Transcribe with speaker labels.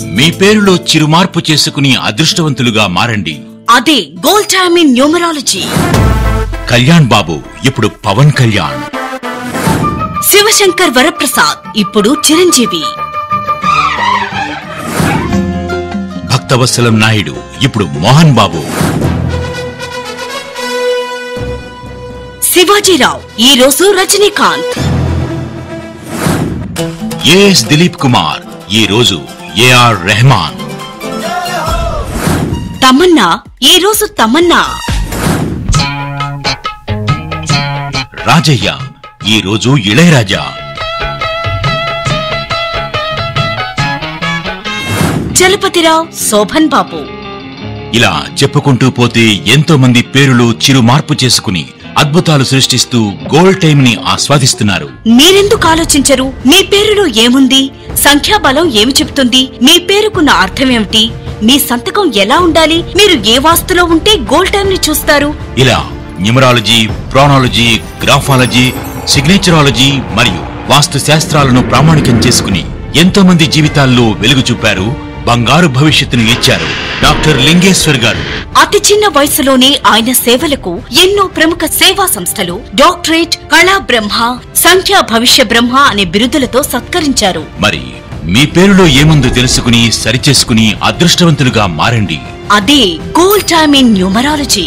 Speaker 1: మీ పేరులో చిరుమార్పు చేసుకుని అదృష్టవంతులుగా మారండి.
Speaker 2: అదే gold time in numerology.
Speaker 1: Kalyan Babu ఇప్పుడు పవన్ కళ్యాణ్.
Speaker 2: శివశంకర్ వరప్రసాద్ ఇప్పుడు చిరంజీవి.
Speaker 1: భక్తవత్సలం నాయుడు ఇప్పుడు మోహన్ బాబు.
Speaker 2: శివాజీరావు ఈ రోజు రజనీకాంత్.
Speaker 1: ఏఎస్ దిలీప్ కుమార్ ఈ రోజు ఏఆర్ రెహమాన్.
Speaker 2: తమన్నా ఈ రోజు తమన్నా.
Speaker 1: రాజయ్య ఈ రోజు ఇళయరాజా.
Speaker 2: చలపతిరావు శోభన్ బాబు.
Speaker 1: ఇలా చెప్పుకుంటూ పోతే ఎంతో మంది పేరులో చిరు మార్పు చేసుకుని అద్భుతాలు సృష్టిస్తూ గోల్డ్ టైమ్ ని ఆస్వాదిస్తున్నారు.
Speaker 2: మీరెందుకు ఆలోచించరు? మీ పేరులో ఏముంది? సంఖ్యాబలం ఏమి చెబుతుంది? మీ పేరుకున్న అర్థమేమిటి? మీ సంతకం ఎలా ఉండాలి? మీరు ఏ వాస్తులో ఉంటే గోల్డ్ టైమ్ ని చూస్తారు?
Speaker 1: ఇలా న్యూమరాలజీ, ప్రానాలజీ, గ్రాఫాలజీ, సిగ్నేచరాలజీ మరియు వాస్తు శాస్త్రాలను ప్రామాణికం చేసుకుని ఎంతో మంది జీవితాల్లో వెలుగు చూపారు, బంగారు భవిష్యత్తును ఇచ్చారు డాక్టర్ లింగేశ్వర్ గారు.
Speaker 2: అతి చిన్న వయసులోనే ఆయన సేవలకు ఎన్నో ప్రముఖ సేవా సంస్థలు డాక్టరేట్, కళా బ్రహ్మ, సంఖ్యా భవిష్య బ్రహ్మ అనే బిరుదులతో సత్కరించారు.
Speaker 1: మరి మీ పేరులో ఏముందో తెలుసుకుని సరిచేసుకుని అదృష్టవంతులుగా మారండి.
Speaker 2: అదే గోల్డ్ టైమ్ ఇన్ న్యూమరాలజీ.